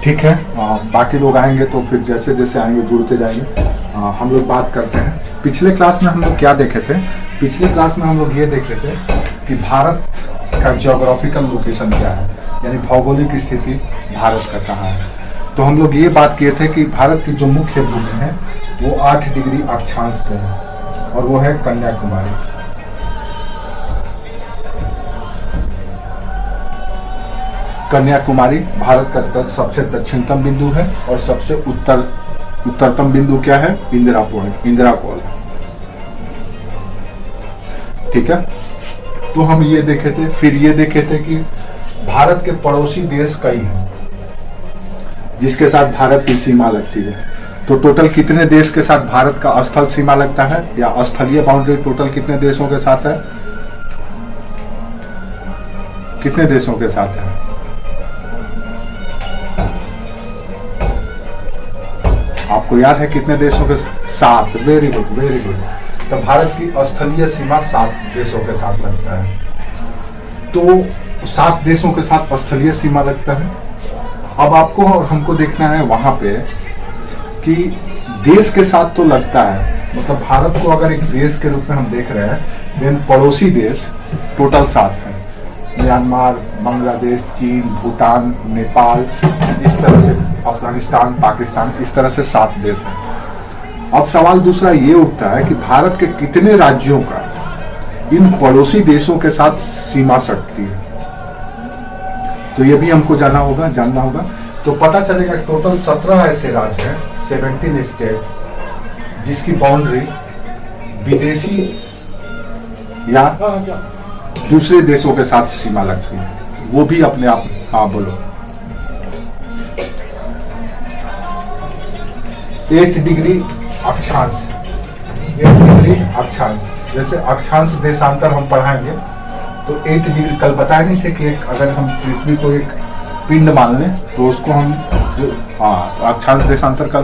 ठीक है, बाकी लोग आएंगे तो फिर जैसे जैसे आएंगे जुड़ते जाएंगे। हम लोग बात करते हैं पिछले क्लास में हम लोग क्या देखे थे। पिछले क्लास में हम लोग ये देखे थे कि भारत का ज्योग्राफिकल लोकेशन क्या है, यानी भौगोलिक स्थिति भारत का कहाँ है। तो हम लोग ये बात किए थे कि भारत की जो मुख्य भूमि है वो 8 डिग्री अक्षांश पे है और वो है कन्याकुमारी। कन्याकुमारी भारत का सबसे दक्षिणतम बिंदु है और सबसे उत्तरतम बिंदु क्या है? इंदिरा कॉल। ठीक है, तो हम ये देखे थे। फिर ये देखे थे कि भारत के पड़ोसी देश कई हैं जिसके साथ भारत की सीमा लगती है। तो टोटल कितने देश के साथ भारत का स्थल सीमा लगता है, या स्थलीय बाउंड्री टोटल कितने देशों के साथ है? कितने देशों के साथ है? आपको याद है कितने देशों के? 7। Very good, very good. तो भारत की स्थलीय सीमा 7 देशों के साथ लगता है। तो 7 देशों के साथ स्थलीय सीमा लगता है। अब आपको और हमको देखना है वहां पे कि देश के साथ तो लगता है, मतलब भारत को अगर एक देश के रूप में हम देख रहे हैं, देन पड़ोसी देश टोटल 7 है। म्यांमार, बांग्लादेश, चीन, भूटान, नेपाल, इस तरह से अफगानिस्तान, पाकिस्तान, इस तरह से 7 देश हैं। अब सवाल दूसरा ये उठता है कि भारत के कितने राज्यों का इन पड़ोसी देशों के साथ सीमा सटती है। तो ये भी हमको जानना होगा। तो पता चलेगा टोटल 17 ऐसे राज्य हैं, 17 स्टेट, जिसकी बाउंड्री विदेशी या दूसरे देशों के साथ सीमा लगती है। वो भी अपने आप। हाँ बोलो। 8 डिग्री अक्षांश। 8 डिग्री अक्षांश, जैसे अक्षांश देशांतर हम पढ़ाएंगे तो 8 डिग्री। कल बताए नहीं थे कि अगर हम पृथ्वी को एक पिंड मान लें तो उसको हम जो अक्षांश देशांतर कल।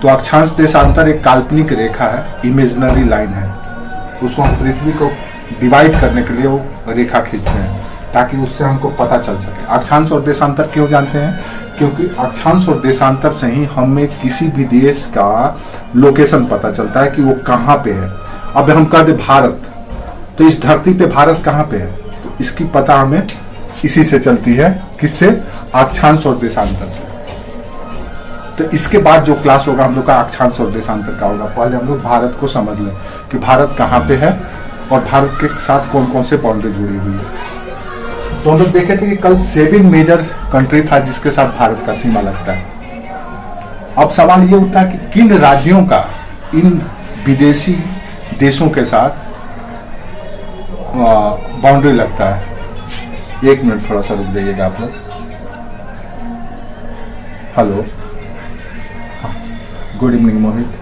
तो अक्षांश देशांतर एक काल्पनिक रेखा है, इमेजिनरी लाइन है। उसको हम पृथ्वी को डिवाइड करने के लिए वो रेखा खींचते हैं ताकि उससे हमको पता चल सके। अक्षांश और देशांतर क्यों जानते हैं? क्योंकि अक्षांश और देशांतर से ही हमें किसी भी देश का लोकेशन पता चलता है कि वो कहाँ पे है। अब हम कह दे भारत, तो इस धरती पे भारत कहाँ पे है, तो इसकी पता हमें इसी से चलती है। किससे? अक्षांश और देशांतर से। तो इसके बाद जो क्लास होगा हम लोग का अक्षांश और देशांतर का होगा। पहले हम लोग भारत को समझ लें कि भारत कहाँ पे है और भारत के साथ कौन कौन से बाउंड्री जुड़ी हुई है। तो हम लोग देखे थे कि कल 7 मेजर कंट्री था जिसके साथ भारत का सीमा लगता है। अब सवाल ये उठता है कि किन राज्यों का इन विदेशी देशों के साथ बाउंड्री लगता है। 1 मिनट थोड़ा सा रुक जाइएगा आप लोग। हेलो, गुड इवनिंग मोहित।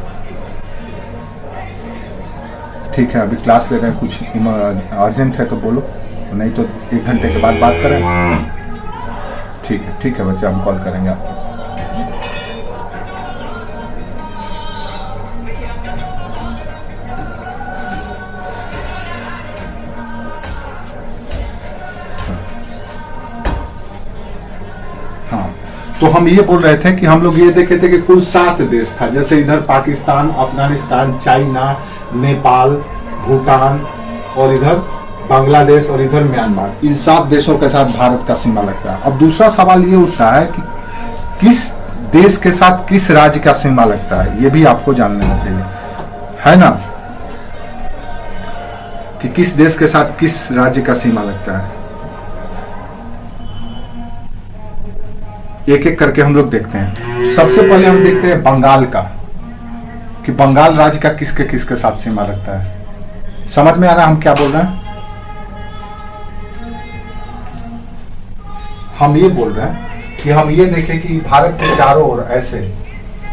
ठीक है, अभी क्लास ले रहे हैं, कुछ अर्जेंट है तो बोलो, नहीं तो 1 घंटे के बाद बात करें। ठीक है बच्चे, हम कॉल करेंगे आपको। तो हम ये बोल रहे थे कि हम लोग ये देखे थे कि कुल 7 देश था, जैसे इधर पाकिस्तान, अफगानिस्तान, चाइना, नेपाल, भूटान और इधर बांग्लादेश और इधर म्यांमार। इन 7 देशों के साथ भारत का सीमा लगता है। अब दूसरा सवाल ये उठता है कि किस देश के साथ किस राज्य का सीमा लगता है, ये भी आपको जान लेना चाहिए, है ना, कि किस देश के साथ किस राज्य का सीमा लगता है। एक एक करके हम लोग देखते हैं। सबसे पहले हम देखते हैं बंगाल का, कि बंगाल राज्य का किसके साथ सीमा लगता है। समझ में आ रहा है हम क्या बोल रहे हैं? हम ये बोल रहे हैं कि हम ये देखें कि भारत के चारों ओर ऐसे,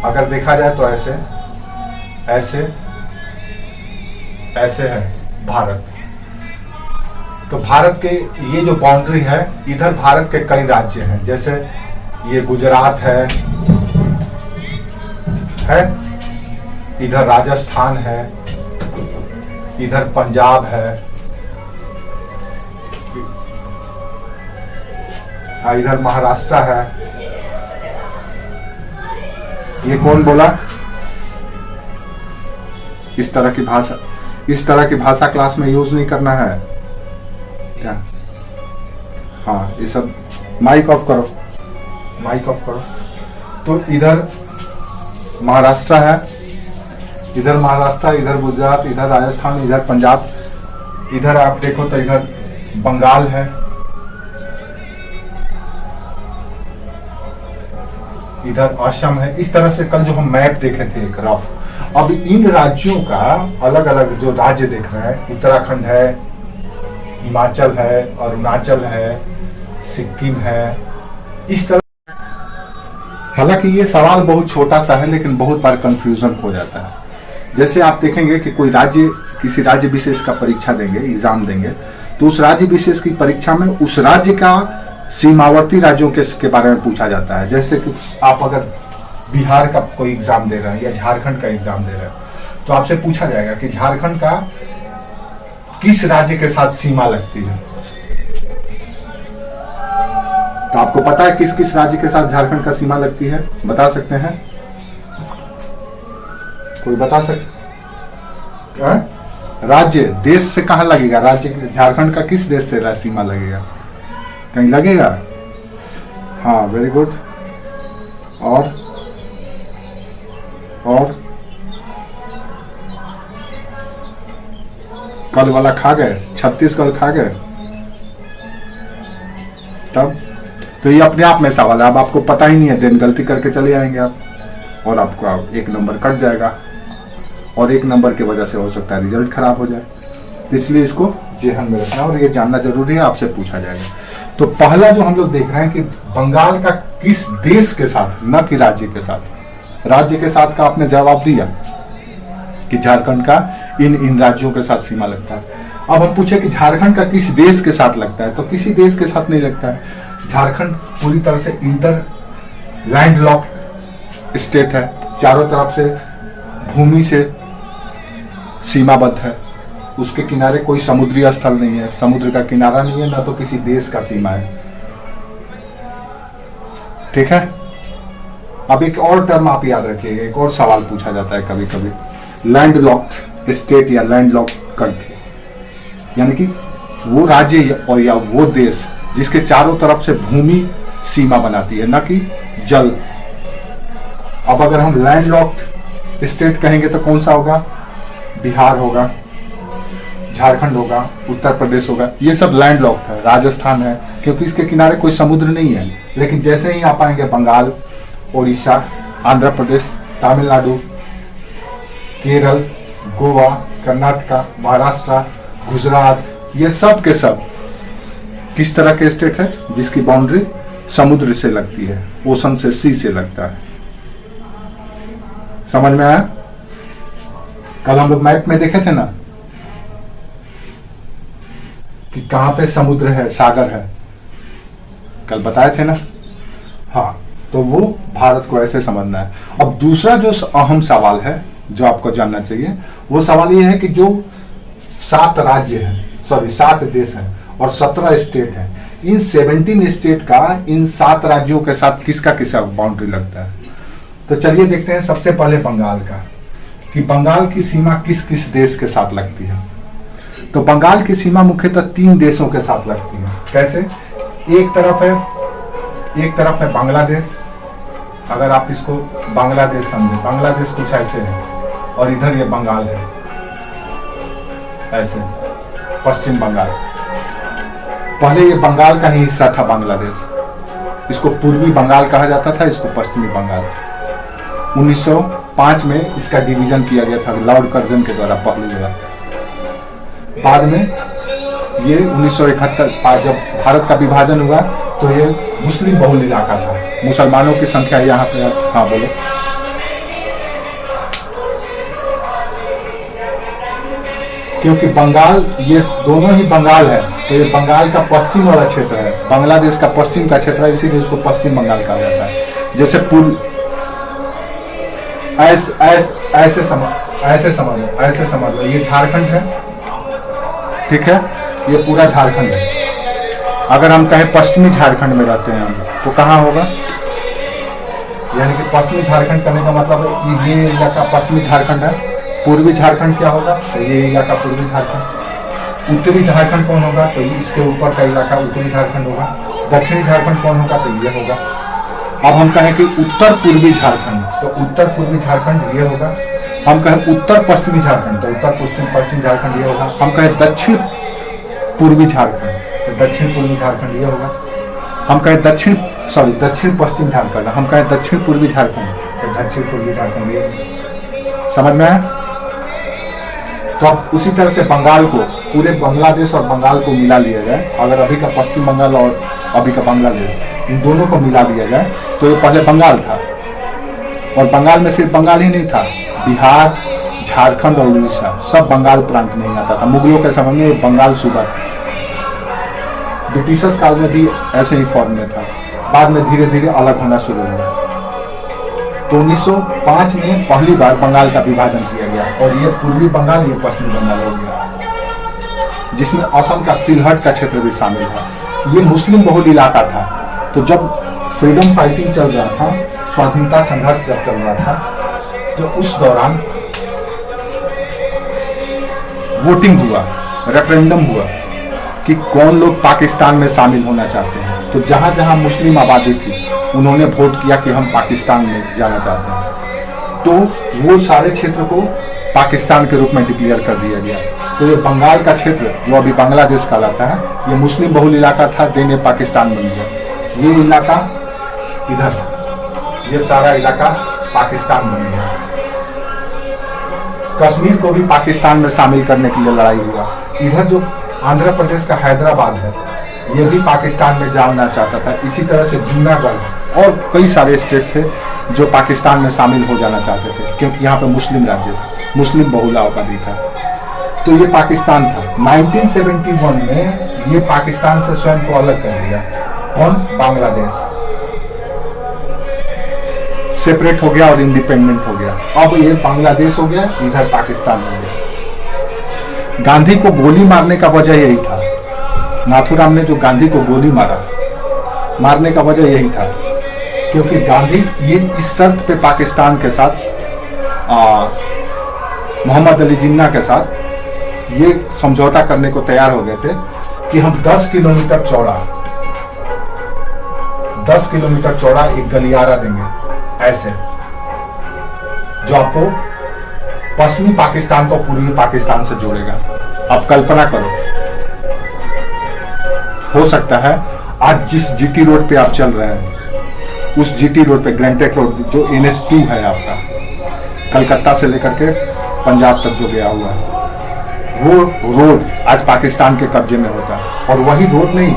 अगर देखा जाए तो ऐसे ऐसे ऐसे है भारत। तो भारत के ये जो बाउंड्री है, इधर भारत के कई राज्य हैं, जैसे ये गुजरात है, इधर राजस्थान है, इधर पंजाब है, हाँ, इधर महाराष्ट्र है। ये कौन बोला? इस तरह की भाषा क्लास में यूज नहीं करना है क्या? हाँ, ये सब माइक ऑफ करो, माइक ऑफ करो। तो इधर महाराष्ट्र है, इधर महाराष्ट्र, इधर गुजरात, इधर राजस्थान, इधर पंजाब, इधर आप देखो तो इधर बंगाल है, इधर असम है। इस तरह से कल जो हम मैप देखे थे एक रफ, अब इन राज्यों का अलग अलग जो राज्य देख रहे हैं, उत्तराखंड है, हिमाचल है, अरुणाचल है, सिक्किम है, इस तरह। हालांकि ये सवाल बहुत छोटा सा है लेकिन बहुत बार कंफ्यूजन हो जाता है। जैसे आप देखेंगे कि कोई राज्य किसी राज्य विशेष का परीक्षा देंगे, एग्जाम देंगे, तो उस राज्य विशेष की परीक्षा में उस राज्य का सीमावर्ती राज्यों के बारे में पूछा जाता है। जैसे कि आप अगर बिहार का कोई एग्जाम दे रहे हैं या झारखंड का एग्जाम दे रहे हैं, तो आपसे पूछा जाएगा कि झारखंड का किस राज्य के साथ सीमा लगती है। तो आपको पता है किस किस राज्य के साथ झारखंड का सीमा लगती है? बता सकते हैं? कोई बता सकते? राज्य, देश से कहां लगेगा? राज्य झारखंड का किस देश से सीमा लगेगा? कहीं लगेगा? हाँ, वेरी गुड। और कल वाला खा गए, छत्तीसगढ़ खा गए। तब तो ये अपने आप में सवाल है। अब आपको पता ही नहीं है, देन गलती करके चले आएंगे आप, और आपका 1 नंबर कट जाएगा, और 1 नंबर की वजह से हो सकता है रिजल्ट खराब हो जाए। इसलिए इसको जेहन में रखना, और ये जानना जरूरी है, आपसे पूछा जाएगा। तो पहला जो हम लोग देख रहे हैं कि बंगाल का किस देश के साथ, न कि राज्य के साथ। राज्य के साथ का आपने जवाब दिया कि झारखंड का इन राज्यों के साथ सीमा लगता है। अब हम पूछे कि झारखंड का किस देश के साथ लगता है, तो किसी देश के साथ नहीं लगता है। झारखंड पूरी तरह से इंटर लैंडलॉक्ड स्टेट है, चारों तरफ से भूमि से सीमाबद्ध है, उसके किनारे कोई समुद्री स्थल नहीं है, समुद्र का किनारा नहीं है, ना तो किसी देश का सीमा है। ठीक है। अब एक और टर्म आप याद रखिएगा, एक और सवाल पूछा जाता है कभी कभी, लैंडलॉक्ड स्टेट या लैंडलॉक्ड कंट्री, यानी कि वो राज्य और या वो देश जिसके चारों तरफ से भूमि सीमा बनाती है, ना कि जल। अब अगर हम लैंडलॉक्ड स्टेट कहेंगे तो कौन सा होगा? बिहार होगा, झारखंड होगा, उत्तर प्रदेश होगा, ये सब लैंडलॉक्ड है। राजस्थान है, क्योंकि इसके किनारे कोई समुद्र नहीं है। लेकिन जैसे ही आप आएंगे बंगाल, उड़ीसा, आंध्र प्रदेश, तमिलनाडु, केरल, गोवा, कर्नाटका, महाराष्ट्र, गुजरात, ये सब के सब किस तरह के स्टेट है? जिसकी बाउंड्री समुद्र से लगती है, ओशन से, सी से लगता है। समझ में आया? कल हम लोग मैप में देखे थे ना कि कहां पे समुद्र है, सागर है, कल बताए थे ना। हाँ, तो वो भारत को ऐसे समझना है। अब दूसरा जो अहम सवाल है जो आपको जानना चाहिए, वो सवाल ये है कि जो 7 राज्य हैं, 7 देश हैं और 17 स्टेट हैं, इन 17 स्टेट का इन 7 राज्यों के साथ किसका किसका बाउंड्री लगता है। तो चलिए देखते हैं सबसे पहले बंगाल का, कि बंगाल की सीमा किस किस देश के साथ लगती है। तो बंगाल की सीमा मुख्यतः 3 देशों के साथ लगती है। कैसे? एक तरफ है बांग्लादेश। अगर आप इसको बांग्लादेश समझे, बांग्लादेश कुछ ऐसे है, और इधर ये बंगाल है, ऐसे पश्चिम बंगाल। पहले ये बंगाल का ही हिस्सा था बांग्लादेश, इसको पूर्वी बंगाल कहा जाता था, इसको पश्चिमी बंगाल। 1905 में इसका डिवीजन किया गया था लॉर्ड कर्जन के द्वारा पहली बार। बाद में ये 1971 जब भारत का विभाजन हुआ तो ये मुस्लिम बहुल इलाका था, मुसलमानों की संख्या यहाँ पे। हाँ बोलो। क्योंकि बंगाल, ये दोनों ही बंगाल है, तो ये बंगाल का पश्चिम वाला क्षेत्र है, बांग्लादेश का पश्चिम का क्षेत्र है, इसीलिए इसको पश्चिम बंगाल कहा जाता है। जैसे पूर्व ऐसे समझ लो, ये झारखंड है, ठीक है, ये पूरा झारखंड है, अगर हम कहें पश्चिमी झारखंड में रहते हैं हम, तो कहाँ होगा? यानी कि पश्चिमी झारखंड करने का मतलब है कि ये इलाका पश्चिमी झारखंड है। पूर्वी झारखंड क्या होगा? तो ये इलाका पूर्वी झारखंड। उत्तरी झारखंड कौन होगा? तो इसके ऊपर का इलाका उत्तरी झारखंड होगा। दक्षिणी झारखंड कौन होगा? तो ये होगा। अब हम कहें कि उत्तर पूर्वी झारखंड, तो उत्तर पूर्वी झारखंड ये होगा। हम कहें उत्तर पश्चिमी झारखंड, तो उत्तर पश्चिम झारखंड ये होगा। हम कहें दक्षिण पूर्वी झारखंड, तो दक्षिण पूर्वी झारखंड ये होगा। हम कहें दक्षिण पश्चिम झारखंड, हम कहें दक्षिण पूर्वी झारखंड, तो दक्षिण पूर्वी झारखंड ये होगा। समझ में आया? तो अब उसी तरह से बंगाल को, पूरे बांग्लादेश और बंगाल को मिला लिया जाए, अगर अभी का पश्चिम बंगाल और अभी का बांग्लादेश, इन दोनों को मिला दिया जाए, तो ये पहले बंगाल था। और बंगाल में सिर्फ बंगाल ही नहीं था, बिहार, झारखंड और उड़ीसा सब बंगाल प्रांत में ही आता था। मुगलों के समय में बंगाल सूबा था। ब्रिटिशर्स काल में भी ऐसे ही फॉर्म में था, बाद में धीरे धीरे अलग होना शुरू हुआ। तो 1905 में पहली बार बंगाल का विभाजन किया गया, और ये पूर्वी बंगाल, ये पश्चिमी बंगाल हो गया, जिसमें असम का सिलहट का क्षेत्र भी शामिल था। ये मुस्लिम बहुल इलाका था। तो जब फ्रीडम फाइटिंग चल रहा था, स्वाधीनता संघर्ष जब चल रहा था, तो उस दौरान वोटिंग हुआ, रेफरेंडम हुआ कि कौन लोग पाकिस्तान में शामिल होना चाहते हैं। तो जहां जहां मुस्लिम आबादी थी, उन्होंने वोट किया कि हम पाकिस्तान में जाना चाहते हैं। तो वो सारे क्षेत्र को पाकिस्तान के रूप में डिक्लेयर कर दिया गया। तो ये बंगाल का क्षेत्र, जो अभी बांग्लादेश कहलाता है, ये मुस्लिम बहुल इलाका था, देने पाकिस्तान बन गया। ये इलाका इधर, ये सारा इलाका पाकिस्तान बन गया। कश्मीर को भी पाकिस्तान में शामिल करने के लिए लड़ाई हुआ। इधर जो आंध्र प्रदेश का हैदराबाद है, ये भी पाकिस्तान में जाना चाहता था। इसी तरह से जूनागढ़ और कई सारे स्टेट थे जो पाकिस्तान में शामिल हो जाना चाहते थे, क्योंकि यहाँ पे मुस्लिम राज्य था, मुस्लिम बहुल आबादी था। तो ये पाकिस्तान था। 1971 में ये पाकिस्तान से स्वयं को अलग कर लिया। कौन? बांग्लादेश सेपरेट हो गया और इंडिपेंडेंट हो गया। अब ये बांग्लादेश हो गया, इधर पाकिस्तान हो गया। गांधी को गोली मारने का वजह यही था। नाथूराम ने जो गांधी को गोली मारने का वजह यही था, क्योंकि गांधी ये इस शर्त पे पाकिस्तान के साथ, मोहम्मद अली जिन्ना के साथ ये समझौता करने को तैयार हो गए थे कि हम 10 किलोमीटर चौड़ा एक गलियारा देंगे, ऐसे, जो आपको पश्चिमी पाकिस्तान को पूर्वी पाकिस्तान से जोड़ेगा। अब कल्पना करो, हो सकता है आज जिस जीटी रोड पे आप चल रहे हैं, उस जीटी रोड पे, ग्रैंटेक रोड, जो NH2 है आपका, कलकत्ता से लेकर के पंजाब तक जो गया हुआ है, वो रोड आज पाकिस्तान के कब्जे में होता है। और वही रोड नहीं,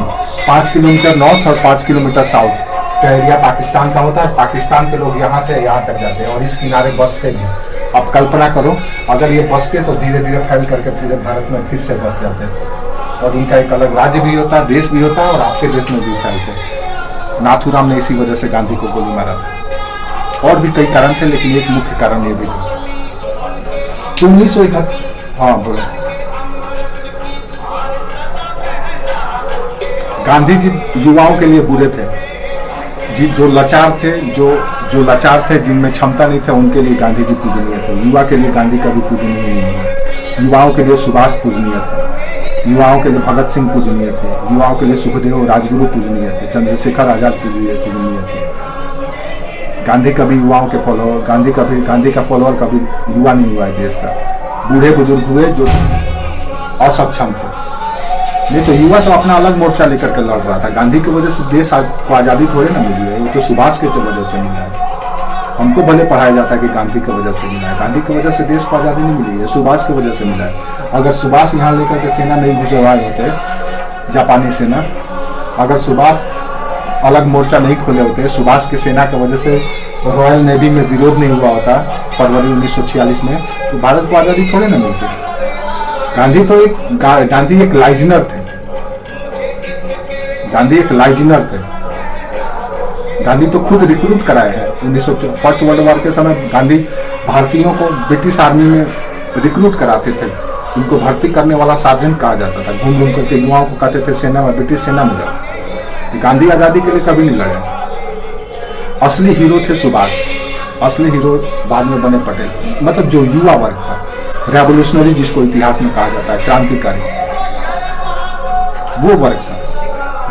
5 किलोमीटर नॉर्थ और 5 किलोमीटर साउथ का एरिया पाकिस्तान का होता है। पाकिस्तान के लोग यहाँ से यहाँ तक जाते हैं, और इस किनारे बसते भी। अब कल्पना करो, अगर ये बसते तो धीरे धीरे फैल करके पूरे भारत में फिर से बस जाते, और उनका एक अलग राज्य भी होता, देश भी होता, और आपके देश में भी फैलते। नाथूराम ने इसी वजह से गांधी को गोली मारा था। और भी कई कारण थे, लेकिन एक मुख्य कारण ये भी था। 1971, हाँ बोले, गांधी जी युवाओं के लिए बुरे थे। जी जो लाचार थे, जिनमें क्षमता नहीं थे, उनके लिए गांधी जी पूजनीय थे। युवा के लिए गांधी कभी पूजनीय नहीं है। युवाओं के लिए सुभाष पूजनीय थे, युवाओं के लिए भगत सिंह पूजनीय थे, युवाओं के लिए सुखदेव राजगुरु पूजनीय थे, चंद्रशेखर आजाद पूजनीय थे। गांधी कभी युवाओं के फॉलोअर, गांधी का फॉलोअर कभी युवा नहीं हुआ है देश का। बूढ़े बुजुर्ग हुए जो असक्षम थे। नहीं तो युवा तो अपना अलग मोर्चा लेकर के लड़ रहा था। गांधी की वजह से देश को आज़ादी थोड़ी ना मिली है, वो तो सुभाष के वजह से मिला है। हमको भले पढ़ाया जाता है कि गांधी की वजह से मिला है, गांधी की वजह से देश को आज़ादी नहीं मिली है, सुभाष की वजह से मिला है। अगर सुभाष यहाँ लेकर के सेना नहीं घुसवाए होते, जापानी सेना, अगर सुभाष अलग मोर्चा नहीं खोले होते, सुभाष की सेना की वजह से रॉयल नेवी में विरोध नहीं हुआ होता फरवरी 1946 में, तो भारत को आज़ादी थोड़ी ना मिलती। गांधी एक लाइजनर थे। गांधी तो खुद रिक्रूट कराए हैं। फर्स्ट वर्ल्ड वॉर के समय गांधी भारतीयों को ब्रिटिश आर्मी में रिक्रूट कराते थे इनको भर्ती करने वाला सार्जेंट कहा जाता था। घूम घूम करके युवाओं को कहते थे सेना में, ब्रिटिश सेना में जाओ। तो गांधी आज़ादी के लिए कभी नहीं लड़े। असली हीरो थे सुभाष, असली हीरो बाद में बने पटेल। मतलब जो युवा वर्ग था, रेवोल्यूशनरी जिसको इतिहास में कहा जाता है, क्रांतिकारी, वो वर्ग था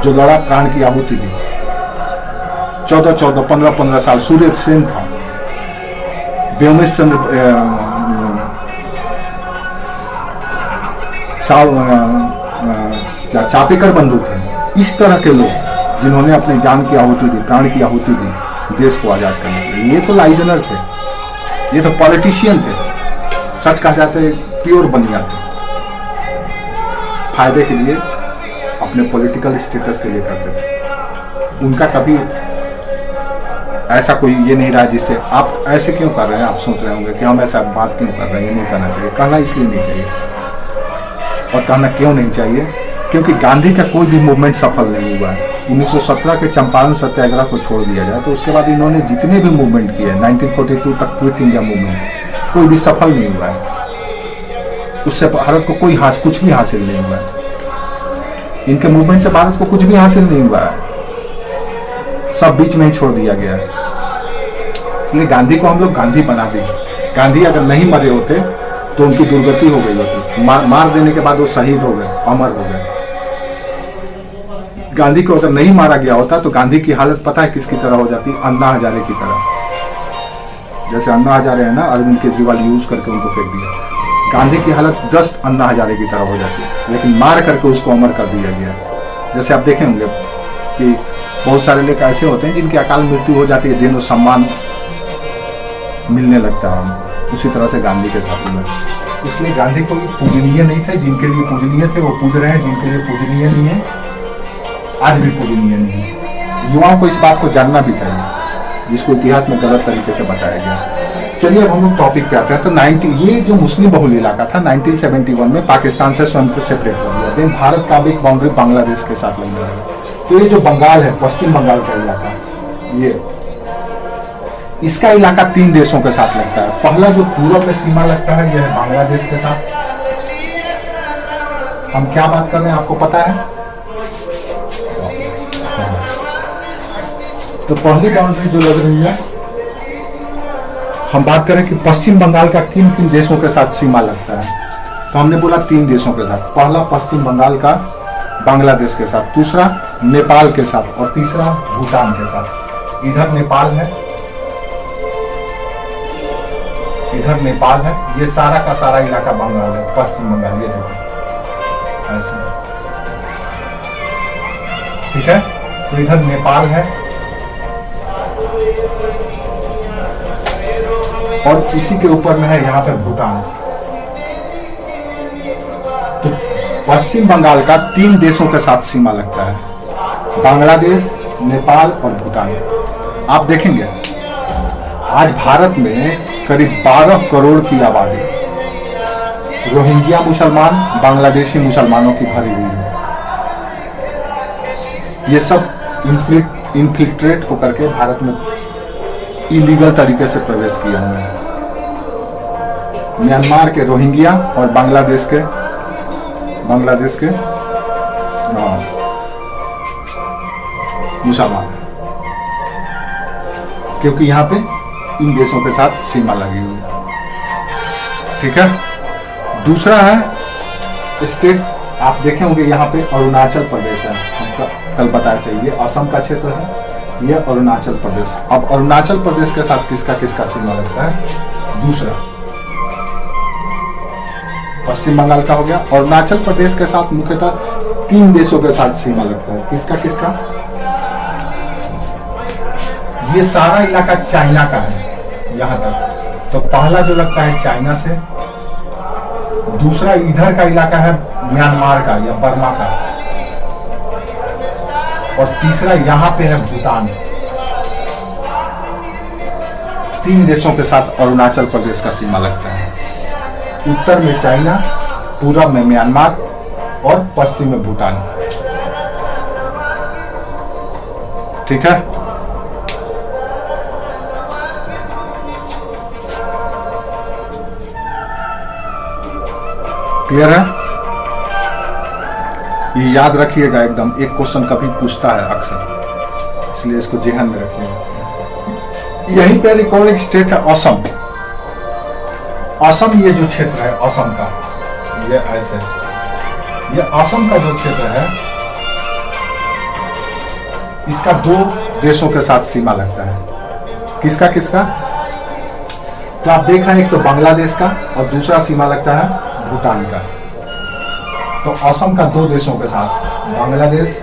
जो लड़ा, प्राण की आहुति दी। 14-14, 15-15 साल सूर्य सेन था, व्योमेश चंद्र क्या चापेकर बंधु थे। इस तरह के लोग जिन्होंने अपनी जान की आहुति दी, प्राण की आहुति दी देश को आजाद करने के लिए। ये तो लाइजनर थे, ये तो पॉलिटिशियन थे, सच कहा जाता है प्योर बनिया थे। फायदे के लिए, अपने पॉलिटिकल स्टेटस के लिए करते थे। उनका कभी ऐसा कोई ये नहीं रहा जिससे आप ऐसे क्यों कर रहे हैं, आप सोच रहे होंगे कि हम ऐसा बात क्यों कर रहे हैं, ये नहीं करना चाहिए। कहना इसलिए नहीं चाहिए, और कहना क्यों नहीं चाहिए, क्योंकि गांधी का कोई भी मूवमेंट सफल नहीं हुआ है। 1917 के चंपारण सत्याग्रह को छोड़ दिया जाए तो उसके बाद इन्होंने जितने भी मूवमेंट किए, 1942 तक क्विट इंडिया मूवमेंट, कोई भी सफल नहीं हुआ है। उससे भारत को कोई कुछ भी हासिल नहीं हुआ है। इनके मूवमेंट से भारत को कुछ भी हासिल नहीं हुआ है, सब बीच में ही छोड़ दिया गया है। इसलिए गांधी को हम लोग गांधी बना दें। गांधी अगर नहीं मरे होते तो उनकी दुर्गति हो गई होती। मार देने के बाद वो शहीद हो गए, अमर हो गए। गांधी को अगर नहीं मारा गया होता तो गांधी की हालत पता है किसकी तरह हो जाती, अन्ना हजारे की तरह। जैसे अन्ना हजारे है ना, अरविंद केजरीवाल यूज करके उनको फेंक दिया। गांधी की हालत जस्ट अन्ना हजारे की तरह हो जाती है, लेकिन मार करके उसको अमर कर दिया गया। जैसे आप देखे होंगे कि बहुत सारे लोग ऐसे होते हैं जिनकी अकाल मृत्यु हो जाती है, दिन और सम्मान मिलने लगता है हमको। उसी तरह से गांधी के साथ में, इसलिए गांधी कोई पूजनीय नहीं थे। जिनके लिए पूजनीय थे वो पूज रहे हैं, जिनके लिए पूजनीय नहीं है आज भी पूजनीय नहीं है। युवाओं को इस बात को जानना भी चाहिए, जिसको इतिहास में गलत तरीके से बताया गया। चलिए अब हम लोग टॉपिक पे आते हैं। तो ये जो मुस्लिम बहुल इलाका था 1971 में पाकिस्तान से स्वयं को सेपरेट कर दिया। देन भारत का भी एक बाउंड्री बांग्लादेश के साथ लग गया। तो ये जो बंगाल है, पश्चिम बंगाल का इलाका, ये इसका इलाका 3 देशों के साथ लगता है। पहला जो पूर्व में सीमा लगता है यह है बांग्लादेश के साथ। हम क्या बात कर रहे हैं आपको पता है? तो पहली बाउंड्री जो लग रही है, हम बात करें कि पश्चिम बंगाल का किन किन देशों के साथ सीमा लगता है, तो हमने बोला 3 देशों के साथ। पहला पश्चिम बंगाल का बांग्लादेश के साथ, दूसरा नेपाल के साथ, और तीसरा भूटान के साथ। इधर नेपाल है, इधर नेपाल है। ये सारा का सारा इलाका बंगाल है, पश्चिम बंगाल। ये देखो ऐसे, ठीक है। तो इधर नेपाल है और इसी के ऊपर में है यहाँ पे भूटान। तो पश्चिम बंगाल का 3 देशों के साथ सीमा लगता है, बांग्लादेश, नेपाल और भूटान। आप देखेंगे आज भारत में करीब 12 करोड़ की आबादी रोहिंग्या मुसलमान, बांग्लादेशी मुसलमानों की भरी हुई है। ये सब इन्फिल्ट्रेट होकर के भारत में इलीगल तरीके से प्रवेश किए हुए हैं। म्यांमार के रोहिंग्या और बांग्लादेश के मुसलमान, क्योंकि यहाँ पे इन देशों के साथ सीमा लगी हुई है, ठीक है। दूसरा है स्टेट, आप देखे होंगे यहाँ पे अरुणाचल प्रदेश है। हम कल बताए थे, ये असम का क्षेत्र है, ये अरुणाचल प्रदेश। अब अरुणाचल प्रदेश के साथ किसका किसका सीमा लगता है? दूसरा पश्चिम बंगाल का हो गया। अरुणाचल प्रदेश के साथ मुख्यतः 3 देशों के साथ सीमा लगता है। किसका किसका? ये सारा इलाका चाइना का है यहाँ तक। तो पहला जो लगता है चाइना से, दूसरा इधर का इलाका है म्यांमार का या बर्मा का, और तीसरा यहाँ पे है भूटान। 3 देशों के साथ अरुणाचल प्रदेश का सीमा लगता है। उत्तर में चाइना, पूर्व में म्यांमार और पश्चिम में भूटान, ठीक है। क्लियर है? ये याद रखिएगा एकदम, एक क्वेश्चन कभी पूछता है अक्सर, इसलिए इसको जेहन में रखिएगा। यहीं पे रिकॉर्डिंग स्टेट है असम। असम ये जो क्षेत्र है असम का, ये ऐसे, ये असम का जो क्षेत्र है इसका दो देशों के साथ सीमा लगता है। किसका किसका? तो आप देख रहे हैं, एक तो बांग्लादेश का और दूसरा सीमा लगता है भूटान का। तो असम का दो देशों के साथ, बांग्लादेश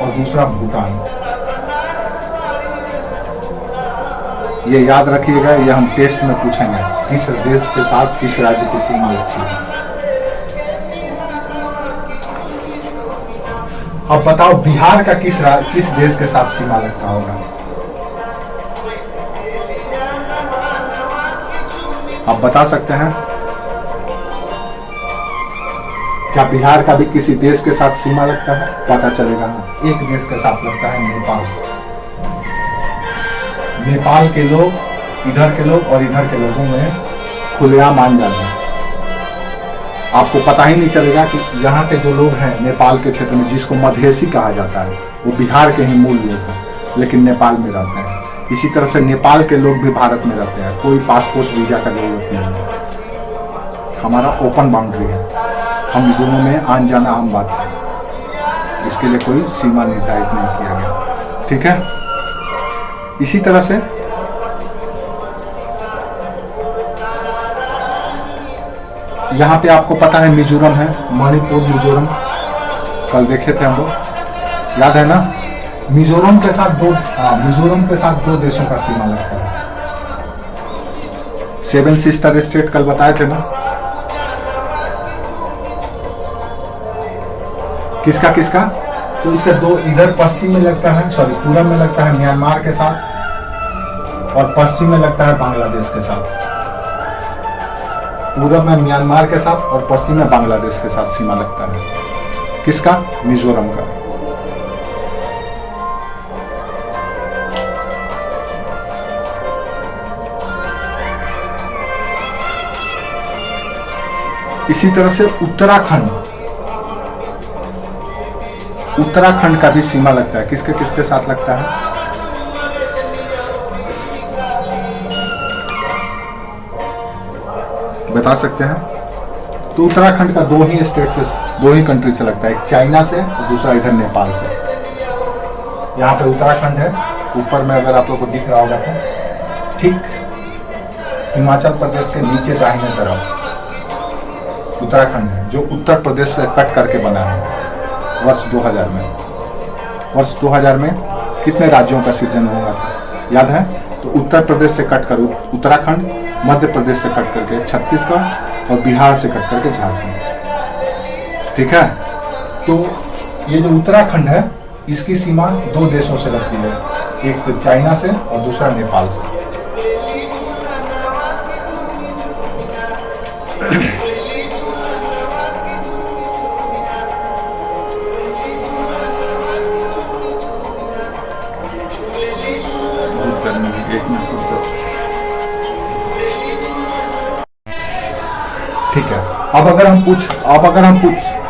और दूसरा भूटान। ये याद रखिएगा, ये हम टेस्ट में पूछेंगे, किस देश के साथ किस राज्य की सीमा लगती है। अब बताओ बिहार का किस देश के साथ सीमा लगता होगा? आप बता सकते हैं? क्या बिहार का भी किसी देश के साथ सीमा लगता है? पता चलेगा ना, एक देश के साथ लगता है, नेपाल। नेपाल के लोग, इधर के लोग और इधर के लोगों में खुलेआम आन जाते हैं। आपको पता ही नहीं चलेगा कि यहाँ के जो लोग हैं नेपाल के क्षेत्र में, जिसको मधेसी कहा जाता है, वो बिहार के ही मूल लोग हैं, लेकिन नेपाल में रहते हैं। इसी तरह से नेपाल के लोग भी भारत में रहते हैं, कोई पासपोर्ट वीजा का जरूरत नहीं है। हमारा ओपन बाउंड्री है, हम दोनों में आन जाना आम बात है, इसके लिए कोई सीमा निर्धारित नहीं किया गया। ठीक है? इसी तरह से यहाँ पे आपको पता है मिजोरम है, मणिपुर, मिजोरम कल देखे थे हम लोग, याद है ना? मिजोरम के साथ दो देशों का सीमा लगता है। 7 सिस्टर स्टेट कल बताए थे ना? किसका किसका? तो इसके दो, इधर पश्चिम में लगता है, पूरब में लगता है म्यांमार के साथ और पश्चिम में लगता है बांग्लादेश के साथ। पूरब में म्यांमार के साथ और पश्चिम में बांग्लादेश के साथ सीमा लगता है। किसका? मिजोरम का। इसी तरह से उत्तराखंड का भी सीमा लगता है। किसके किसके साथ लगता है? बता सकते हैं? तो उत्तराखंड का दो ही कंट्री से लगता है, एक चाइना से और दूसरा इधर नेपाल से। यहाँ पे उत्तराखंड है, ऊपर में अगर आप लोग को दिख रहा होगा तो ठीक हिमाचल प्रदेश के नीचे दाहिने तरफ उत्तराखंड है, जो उत्तर प्रदेश से कट करके बना है। वर्ष 2000 में कितने राज्यों का सृजन हुआ था, याद है? तो उत्तर प्रदेश से कट कर उत्तराखंड, मध्य प्रदेश से कट करके छत्तीसगढ़ और बिहार से कट करके झारखंड। ठीक है? तो ये जो उत्तराखंड है, इसकी सीमा दो देशों से लगती है, एक तो चाइना से और दूसरा नेपाल से। ठीक है, अब अगर हम पूछ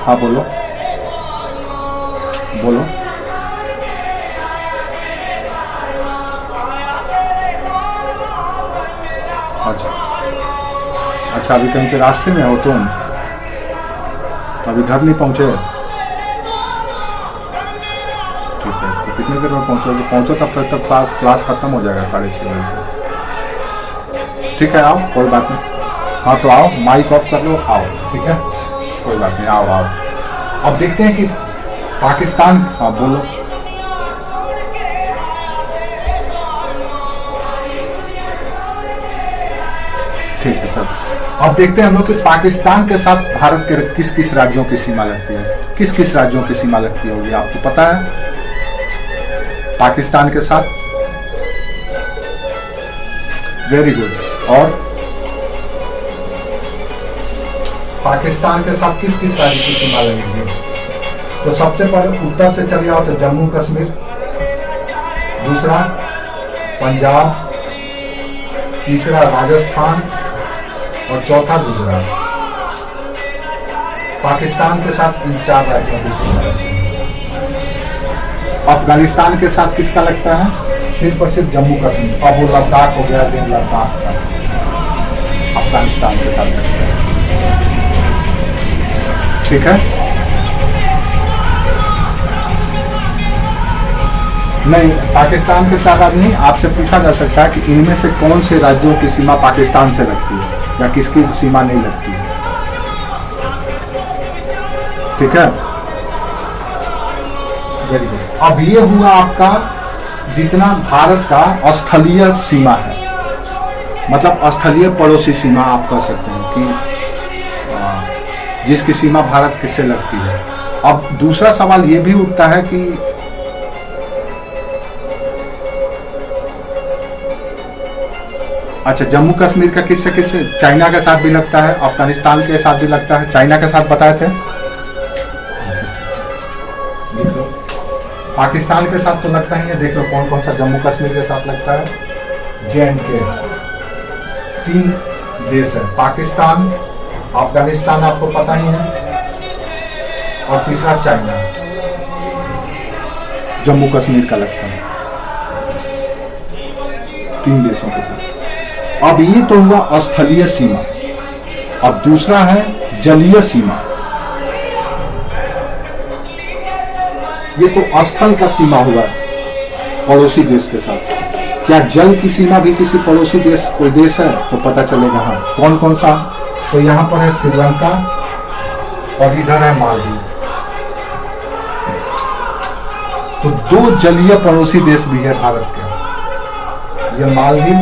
हाँ बोलो। अच्छा अभी कहीं पे रास्ते में हो तुम? तो अभी घर नहीं पहुंचे? ठीक है, तो कितने देर में पहुंचो तब तक क्लास खत्म हो जाएगा 6:30 बजे। ठीक है, आओ, कोई बात नहीं। हाँ तो आओ, माइक ऑफ कर लो, आओ। ठीक है, कोई बात नहीं, आओ। अब देखते हैं कि पाकिस्तान, हाँ बोलो। ठीक है सर, अब देखते हैं हम लोग कि पाकिस्तान के साथ भारत के किस किस राज्यों की सीमा लगती है, किस किस राज्यों की सीमा लगती होगी, आपको पता है? पाकिस्तान के साथ, वेरी गुड। और पाकिस्तान के साथ किस किस राज्य की सीमा लगेगी? तो सबसे पहले उत्तर से चले आओ तो जम्मू कश्मीर, दूसरा पंजाब, तीसरा राजस्थान और चौथा गुजरात। पाकिस्तान के साथ इन 4 राज्यों की सीमा लगती है। अफगानिस्तान के साथ किसका लगता है? सिर्फ और सिर्फ जम्मू कश्मीर। अब वो लद्दाख हो गया, लेह लद्दाख का अफगानिस्तान के साथ लगता है। ठीक है, नहीं पाकिस्तान के साथ नहीं। आपसे पूछा जा सकता है कि इनमें से कौन से राज्यों की सीमा पाकिस्तान से लगती है या किसकी सीमा नहीं लगती है। ठीक है, वेरी गुड। अब ये हुआ आपका जितना भारत का स्थलीय सीमा है, मतलब स्थलीय पड़ोसी सीमा आप कह सकते हैं कि जिसकी सीमा भारत किससे लगती है। अब दूसरा सवाल ये भी उठता है कि अच्छा जम्मू कश्मीर का किससे चाइना के साथ भी लगता है, अफगानिस्तान के साथ भी लगता है, चाइना के साथ बताए थे। पाकिस्तान के साथ तो लगता ही है, देख लो कौन कौन सा जम्मू कश्मीर के साथ लगता है। J&K 3 देश है, पाकिस्तान, अफगानिस्तान आपको पता ही है, और तीसरा चाइना जम्मू कश्मीर का लगता है। 3 देशों के साथ। अब ये तो हुआ स्थलीय सीमा। अब दूसरा है जलीय सीमा। ये तो स्थल का सीमा हुआ पड़ोसी देश के साथ। क्या जल की सीमा भी किसी पड़ोसी देश कोई देश है तो पता चलेगा। हाँ, कौन कौन सा? तो यहां पर है श्रीलंका और इधर है मालदीव। तो 2 जलीय पड़ोसी देश भी है भारत के, ये मालदीव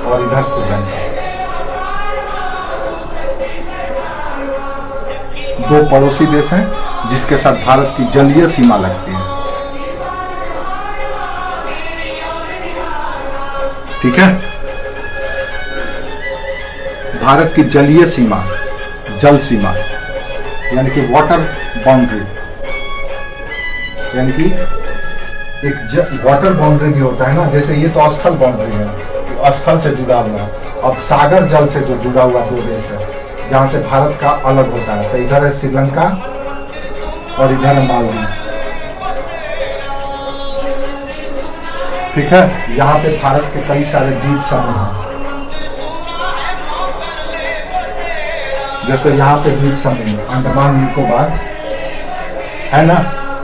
और इधर श्रीलंका। 2 पड़ोसी देश हैं जिसके साथ भारत की जलीय सीमा लगती है। ठीक है, भारत की जलीय सीमा, जल सीमा यानी कि वाटर बाउंड्री, यानी कि एक वाटर बाउंड्री भी होता है ना, जैसे ये तो स्थल बाउंड्री है, स्थल से जुड़ा हुआ है। अब सागर जल से जो जुड़ा हुआ 2 देश है जहां से भारत का अलग होता है, तो इधर है श्रीलंका और इधर है मालदीव। ठीक है, यहाँ पे भारत के कई सारे द्वीप समूह हैं, जैसे यहाँ पे द्वीप समूह अंडमान निकोबार है ना,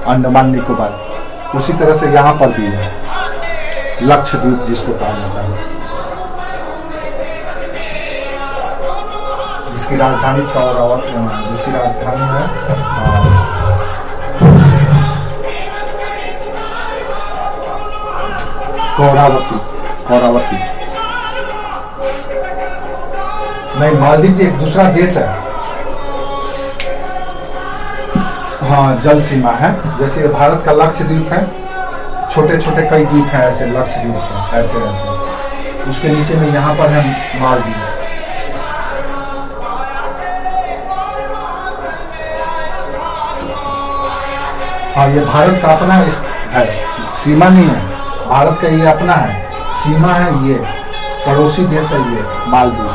अंडमान निकोबार। उसी तरह से यहाँ पर भी है लक्षद्वीप जिसको कहा जाता है, जिसकी राजधानी जिसकी राजधानी है कौरावती। नहीं, मालदीव एक दूसरा देश है। हाँ, जल सीमा है। जैसे भारत का लक्षद्वीप है, छोटे छोटे कई द्वीप हैं ऐसे, लक्षद्वीप है ऐसे ऐसे, उसके नीचे में यहाँ पर है मालदीव। हाँ, ये भारत का अपना है, सीमा नहीं है, भारत का ये अपना है, सीमा है, ये पड़ोसी देश है ये मालदीव।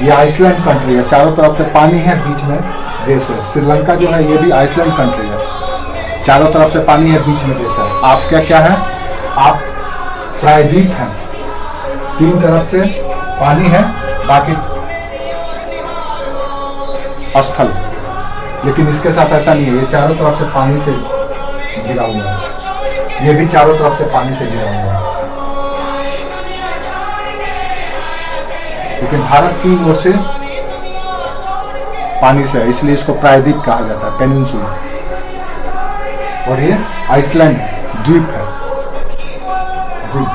ये आइसलैंड कंट्री है, चारों तरफ से पानी है, बीच में देश है। श्रीलंका जो है ये भी आइसलैंड कंट्री है, चारों तरफ से पानी है, बीच में देश है। आप क्या है, आप प्रायद्वीप हैं, 3 तरफ से पानी है, बाकी स्थल। लेकिन इसके साथ ऐसा नहीं है, ये चारों तरफ से पानी से घिरा हुआ है, ये भी चारों तरफ से पानी से घिरा हुआ है। लेकिन भारत 3 ओर से पानी से है, इसलिए इसको प्रायद्वीप कहा जाता है, पेनिनसुला। और ये आइसलैंड है, द्वीप है, द्वीप,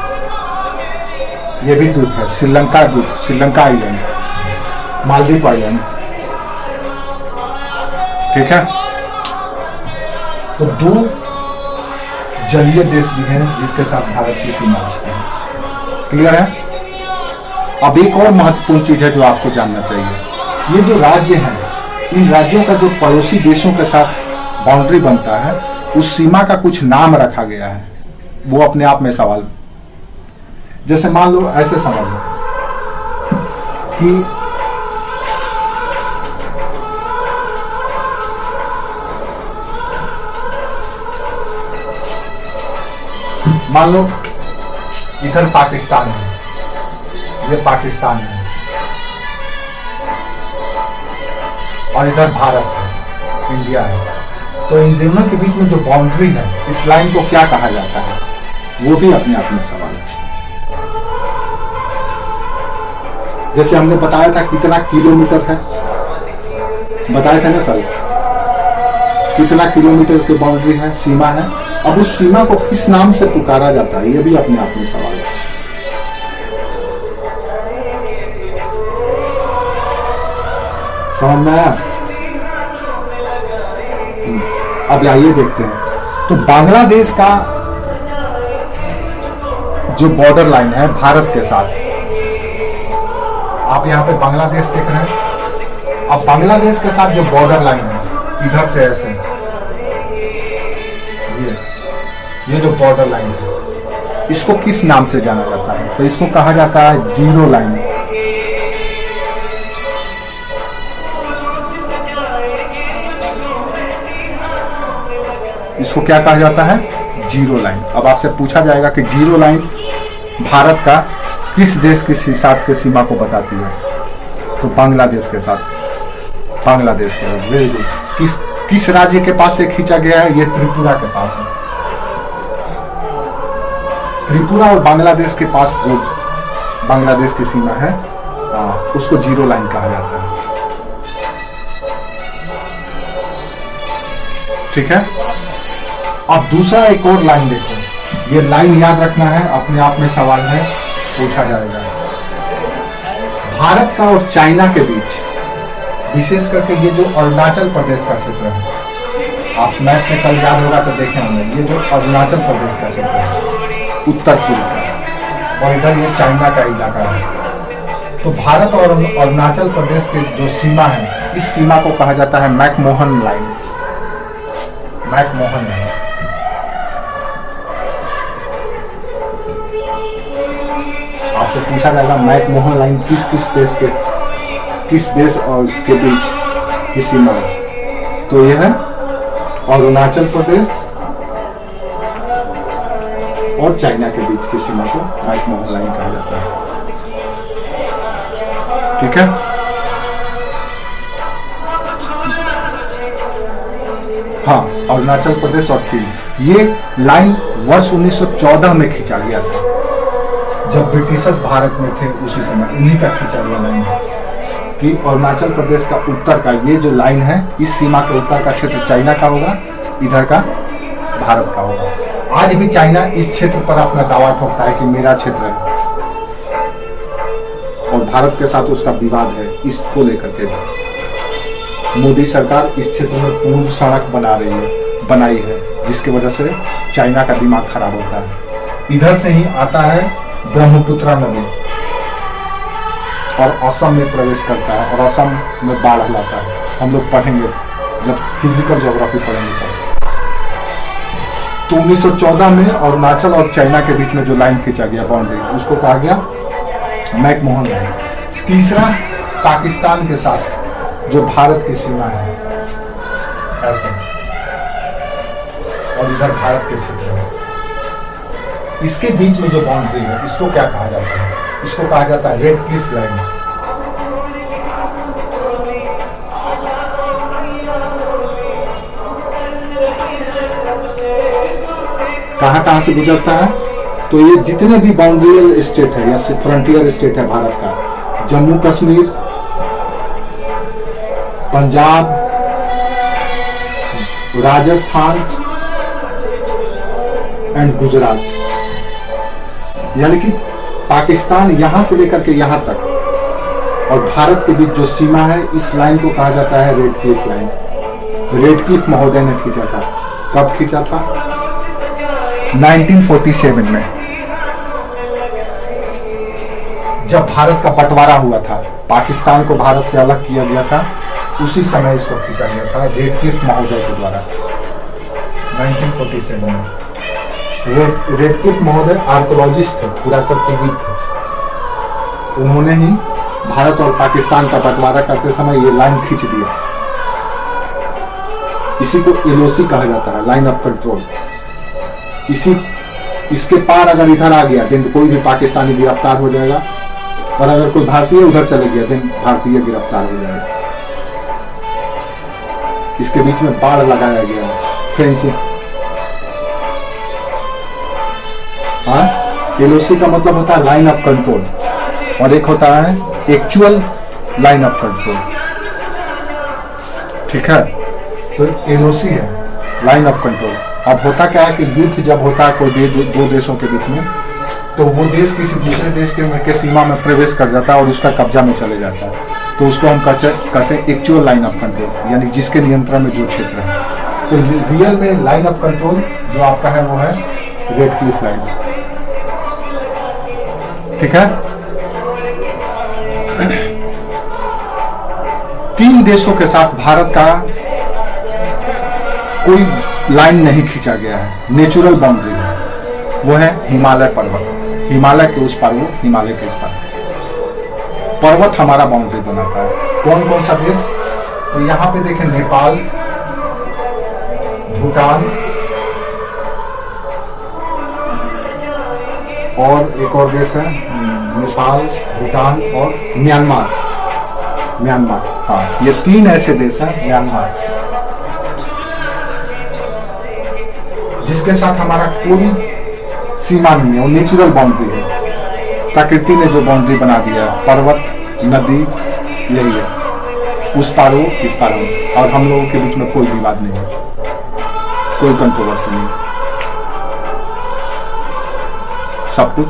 ये भी द्वीप है, श्रीलंका द्वीप, श्रीलंका आइलैंड, मालदीव आइलैंड। ठीक है, तो 2 जलीय देश भी हैं जिसके साथ भारत की सीमा है। क्लियर है? अब एक और महत्वपूर्ण चीज है जो आपको जानना चाहिए, ये जो राज्य हैं, इन राज्यों का जो पड़ोसी देशों के साथ बाउंड्री बनता है, उस सीमा का कुछ नाम रखा गया है। वो अपने आप में सवाल, जैसे मान लो ऐसे समझ लो, कि मान लो इधर पाकिस्तान है, ये पाकिस्तान है, और इधर भारत है, इंडिया है। तो इन दोनों के बीच में जो बाउंड्री है, इस लाइन को क्या कहा जाता है, वो भी अपने आप में सवाल है। जैसे हमने बताया था कितना किलोमीटर है, बताया था ना कल, कितना किलोमीटर की बाउंड्री है, सीमा है। अब उस सीमा को किस नाम से पुकारा जाता है, ये भी अपने आप में सवाल है। समझ में आया? अब आइए देखते हैं। तो बांग्लादेश का जो बॉर्डर लाइन है भारत के साथ, आप यहाँ पे बांग्लादेश देख रहे हैं। अब बांग्लादेश के साथ जो बॉर्डर लाइन है, इधर से ऐसे, ये जो बॉर्डर लाइन है, इसको किस नाम से जाना जाता है? तो इसको कहा जाता है जीरो लाइन। इसको क्या कहा जाता है? Zero line. अब आपसे पूछा जाएगा कि जीरो लाइन भारत का किस देश के साथ के सीमा को बताती है? तो बांग्लादेश के साथ। बांग्लादेश के साथ, वेरी गुड। किस राज्य के पास से खींचा गया है? ये त्रिपुरा के पास है। त्रिपुरा और बांग्लादेश के पास जो बांग्लादेश की सीमा है, उसको जीरो लाइन कहा जाता है। ठीक है। अब दूसरा एक और लाइन देखो, ये लाइन याद रखना है, अपने आप में सवाल है, पूछा जाएगा। भारत का और चाइना के बीच, विशेष करके ये जो अरुणाचल प्रदेश का क्षेत्र है, आप मैप में कल याद होगा तो देखे होंगे, ये जो अरुणाचल प्रदेश का क्षेत्र है, उत्तर पूर्व का, और इधर ये चाइना का इलाका है। तो भारत और अरुणाचल प्रदेश के जो सीमा है, इस सीमा को कहा जाता है मैकमोहन लाइन। McMahon line. आपसे पूछा जाएगा मैकमोहन लाइन किस देश और के बीच की सीमा है? तो यह है अरुणाचल प्रदेश और चाइना के बीच की सीमा को मैकमोहन लाइन कहा जाता है। ठीक है। हाँ, अरुणाचल प्रदेश और चीन, ये लाइन वर्ष 1914 में खींचा गया था, जब ब्रिटिशर्स भारत में थे उसी समय उन्हीं का खींचा हुआ लाइन है कि अरुणाचल प्रदेश का उत्तर का ये जो लाइन है, इस सीमा के उत्तर का क्षेत्र चाइना का होगा, इधर का भारत का होगा। आज भी चाइना इस क्षेत्र पर अपना दावा ठोकता है कि मेरा क्षेत्र है, और भारत के साथ उसका विवाद है इसको लेकर के। मोदी सरकार इस क्षेत्र में पूर्ण सड़क बनाई है, जिसकी वजह से चाइना का दिमाग खराब होता है। इधर से ही आता है ब्रह्मपुत्र नदी और असम में प्रवेश करता है, और असम में बाढ़ लाता है। हम लोग पढ़ेंगे जब फिजिकल ज्योग्राफी पढ़ेंगे तब। तो 1914 में अरुणाचल और चाइना के बीच में जो लाइन खींचा गया बाउंड्री, उसको कहा गया मैकमोहन लाइन। तीसरा, पाकिस्तान के साथ जो भारत की सीमा है ऐसे, और इधर भारत के क्षेत्र है, इसके बीच में जो बाउंड्री है, इसको क्या कहा जाता है? इसको कहा जाता है रेड क्लिफ लाइन। कहां से गुजरता है? तो ये जितने भी बाउंड्रियल स्टेट है या फ्रंटियर स्टेट है भारत का, जम्मू कश्मीर, पंजाब, राजस्थान एंड गुजरात, यानी कि पाकिस्तान यहां से लेकर के यहां तक, और भारत के बीच जो सीमा है, इस लाइन को कहा जाता है red Cliff line. Red Cliff महोदय ने खींचा था। कब खींचा था? 1947 में, जब भारत का बंटवारा हुआ था, पाकिस्तान को भारत से अलग किया गया था, उसी समय इसको खींचा गया था रेड क्लिफ महोदय के द्वारा 1947 में। रेड क्लिफ महोदय आर्कोलॉजिस्ट थे, पुरातत्वविद थे। उन्होंने ही भारत और पाकिस्तान का बंटवारा करते समय ये लाइन खींच दिया। इसी को एलओसी कहा जाता है, लाइन ऑफ कंट्रोल। इसके पार अगर इधर आ गया दिन कोई भी पाकिस्तानी गिरफ्तार हो जाएगा, और अगर कोई भारतीय उधर चले गया दिन भारतीय गिरफ्तार हो जाएगा। इसके बीच में बाड़ लगाया गया है, फेंसिंग। हाँ, एलओसी का मतलब होता है लाइन ऑफ कंट्रोल, और एक होता है एक्चुअल लाइन ऑफ कंट्रोल। ठीक है, तो एलओसी है लाइन ऑफ कंट्रोल। अब होता क्या है कि युद्ध जब होता है कोई दो देशों के बीच में, तो वो देश किसी दूसरे देश के सीमा में प्रवेश कर जाता है और उसका कब्जा में चले जाता है, तो उसको हम कहते हैं एक्चुअल लाइन ऑफ कंट्रोल, यानी जिसके नियंत्रण में जो क्षेत्र है। तो रियल में लाइन ऑफ कंट्रोल जो आपका है वो है रेड क्लिफ लाइन। ठीक है, 3 देशों के साथ भारत का कोई लाइन नहीं खींचा गया है, नेचुरल बाउंड्री है, वो है हिमालय पर्वत। हिमालय के उस पार, वो हिमालय के इस पार पर्वत हमारा बाउंड्री बनाता है। कौन कौन सा देश? तो यहां पे देखें, नेपाल, भूटान और एक और देश है, नेपाल, भूटान और म्यांमार। हाँ, ये 3 ऐसे देश हैं, म्यांमार, जिसके साथ हमारा कोई सीमा नहीं है, वो नेचुरल बाउंड्री है। प्रकृति ने जो बाउंड्री बना दिया है, पर्वत, नदी, यही है, उस पार हो इस पार हो, और हम लोगों के बीच में कोई विवाद नहीं है, कोई कंट्रोवर्सी नहीं, सब कुछ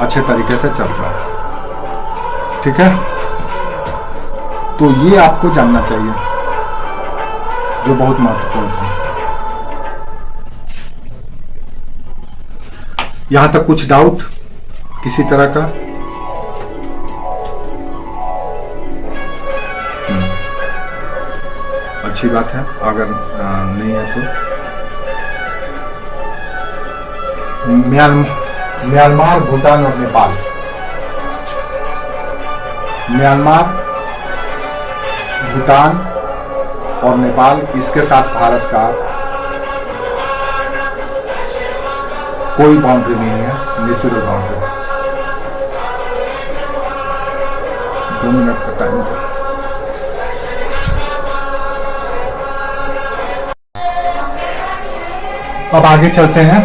अच्छे तरीके से चल रहा है। ठीक है, तो ये आपको जानना चाहिए, जो बहुत महत्वपूर्ण है। यहां तक कुछ डाउट किसी तरह का? अच्छी बात है, अगर नहीं है तो म्यांमार, भूटान और नेपाल। म्यांमार, भूटान और नेपाल, इसके साथ भारत का कोई बाउंड्री नहीं है, नेचुरल बाउंड्री। 2 मिनट का टाइम था। अब आगे चलते हैं,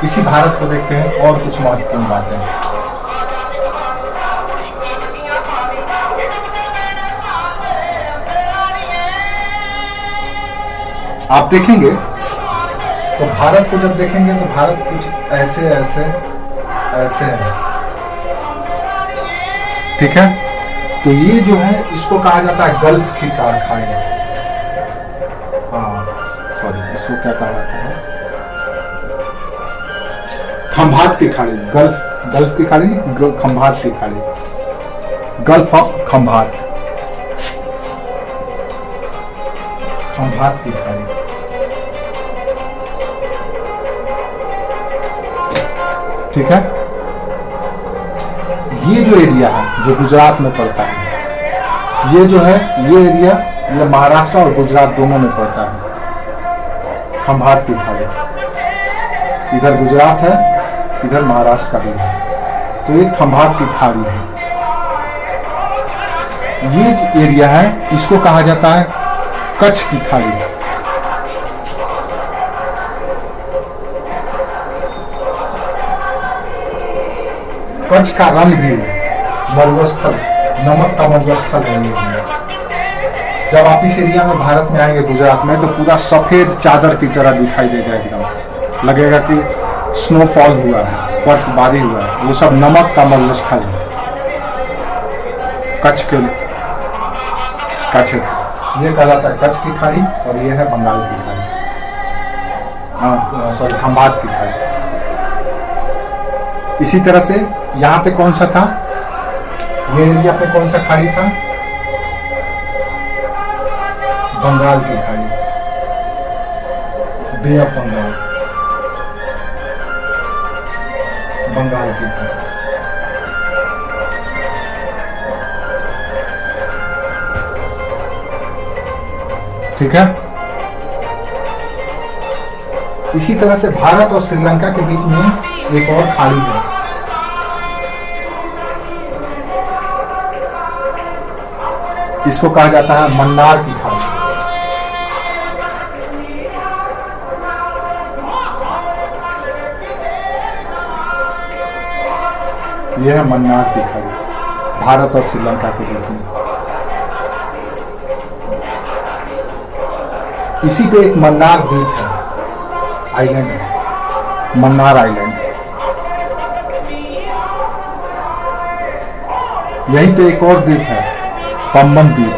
इसी भारत को देखते हैं और कुछ महत्वपूर्ण बातें। आप देखेंगे तो भारत को जब देखेंगे तो भारत कुछ ऐसे है। ठीक है, तो ये जो है इसको कहा जाता है गल्फ की खाड़ी। हाँ सॉरी, इसको क्या कहा जाता है? खंभात की खाड़ी। गल्फ की खाड़ी, खंभात की खाड़ी, गल्फ ऑफ खंभात, खंभात की खाड़ी। ठीक है, ये जो एरिया है जो गुजरात में पड़ता है, ये जो है ये एरिया, ये महाराष्ट्र और गुजरात दोनों में पड़ता है, खंभात की खाड़ी। इधर गुजरात है, इधर महाराष्ट्र का भी है, तो ये खंभात की खाड़ी है। ये जो एरिया है इसको कहा जाता है कच्छ की खाड़ी। कच्छ का रंग भी मरुस्थल, नमक का मरुस्थल है ये। जब आप इस एरिया में भारत में आएंगे गुजरात में, तो पूरा सफेद चादर की तरह दिखाई देगा, एकदम लगेगा कि स्नोफॉल हुआ है, बर्फबारी हुआ है। वो सब नमक का मरुस्थल है, कच्छ के क्षेत्र। ये कहलाता है कच्छ की खाड़ी, और ये है बंगाल की खाड़ी, सॉरी खंभात की खाड़ी। इसी तरह से यहाँ पे कौन सा था, ये एरिया पे कौन सा खाड़ी था? बंगाल की खाड़ी, बे ऑफ बंगाल, बंगाल की खाड़ी। ठीक है। इसी तरह से भारत और श्रीलंका के बीच में एक और खाड़ी है, इसको कहा जाता है मन्नार की खाड़ी। यह है मन्नार की खाड़ी भारत और श्रीलंका के बीच में। इसी पे एक मन्नार द्वीप है, आइलैंड है, मन्नार आइलैंड। यहीं पे एक और द्वीप है, पंबन द्वीप,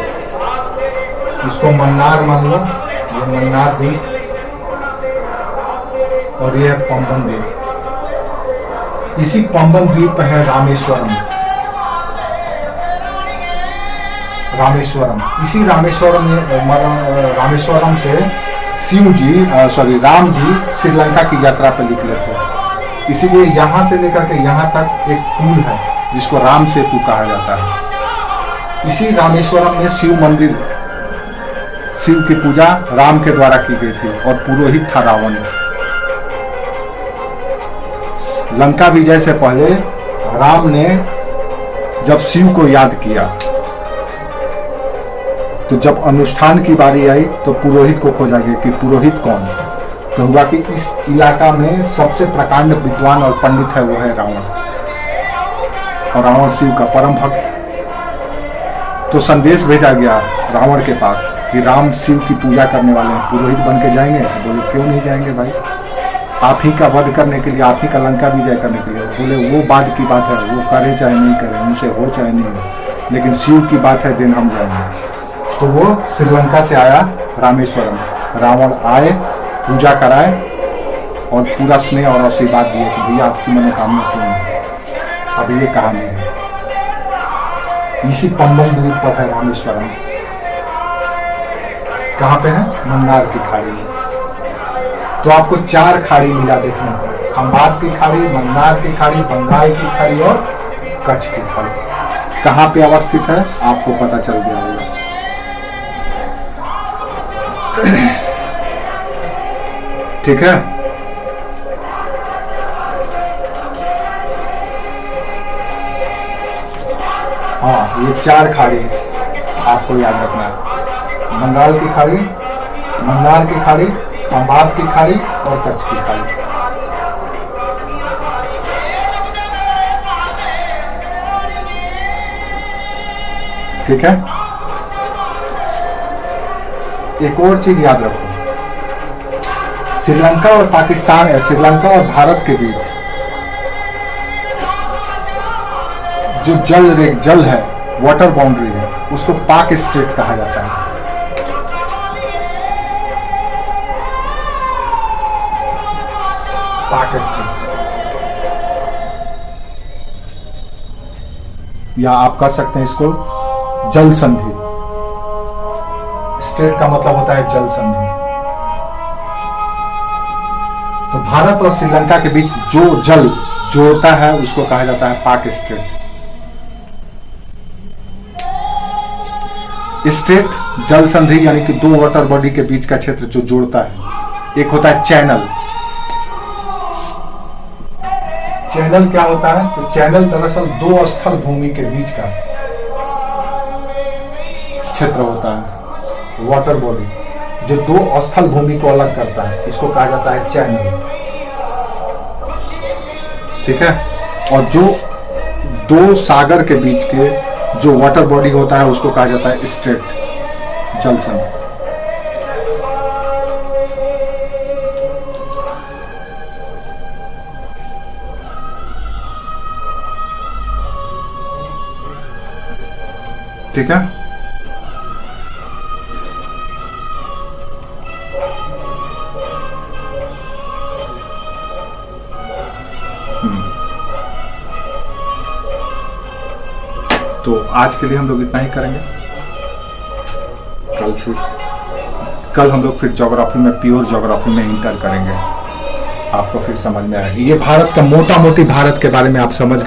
इसको मन्नार मान लो, ये मन्नार द्वीप और ये है पंबन द्वीप। इसी पंबन द्वीप पर है रामेश्वरम। रामेश्वरम, इसी रामेश्वरम से राम जी श्रीलंका की यात्रा पर निकले थे। इसीलिए यहाँ से लेकर के यहाँ तक एक पुल है जिसको राम सेतु कहा जाता है। इसी रामेश्वरम में शिव मंदिर, शिव की पूजा राम के द्वारा की गई थी और पुरोहित था रावण। लंका विजय से पहले राम ने जब शिव को याद किया तो जब अनुष्ठान की बारी आई तो पुरोहित को खोजा गया कि पुरोहित कौन। तो हुआ कि इस इलाका में सबसे प्रकांड विद्वान और पंडित है वो है रावण, और रावण शिव का परम भक्त। तो संदेश भेजा गया रावण के पास कि राम शिव की पूजा करने वाले हैं, पुरोहित बन के जाएंगे। बोले क्यों नहीं जाएंगे भाई, आप ही का वध करने के लिए, आप ही का लंका विजय करने के लिए। बोले वो बाद की बात है, वो करे चाहे नहीं करे, उनसे हो चाहे नहीं हो, लेकिन शिव की बात है, दिन हम जाएंगे। तो वो श्रीलंका से आया रामेश्वरम, रावण आए, पूजा कराए और पूरा स्नेह और आशीर्वाद दिए कि भैया आपकी मनोकामना पूर्ण है। अब ये कहानी है, इसी पंबन द्वीप पर है रामेश्वरम। कहाँ पे है? मन्नार की खाड़ी में। तो आपको 4 खाड़ी मिला देखने को, खंबात की खाड़ी, मन्नार की खाड़ी, बंगाल की खाड़ी और कच्छ की खाड़ी। कहाँ पे अवस्थित है आपको पता चल गया होगा। ठीक है, हाँ ये 4 खाड़ी आपको याद रखना है, बंगाल की खाड़ी, मन्नार की खाड़ी, खंबात की खाड़ी और कच्छ की खाड़ी। ठीक है, एक और चीज याद रखो, श्रीलंका और पाकिस्तान, श्रीलंका और भारत के बीच जो जल है, वाटर बाउंड्री है, उसको पाक स्ट्रेट कहा जाता है। पाक स्ट्रेट, या आप कह सकते हैं इसको जल संधि। स्ट्रेट का मतलब होता है जल संधि। तो भारत और श्रीलंका के बीच जो जल जोड़ता है उसको कहा जाता है पाक स्ट्रेट। स्ट्रेट जल संधि यानी कि 2 वाटर बॉडी के बीच का क्षेत्र जो जोड़ता है। एक होता है चैनल। चैनल क्या होता है? तो चैनल दरअसल 2 स्थल भूमि के बीच का क्षेत्र होता है, वाटर बॉडी, जो 2 स्थल भूमि को अलग करता है, इसको कहा जाता है चैनल। ठीक है, और जो 2 सागर के बीच के जो वाटर बॉडी होता है उसको कहा जाता है स्ट्रेट, जल संधि। ठीक है, तो आज के लिए हम लोग इतना ही करेंगे। कल हम लोग फिर ज्योग्राफी में, प्योर ज्योग्राफी में इंटर करेंगे, आपको फिर समझ में आएगी। ये भारत का मोटा मोटी भारत के बारे में आप समझ गए।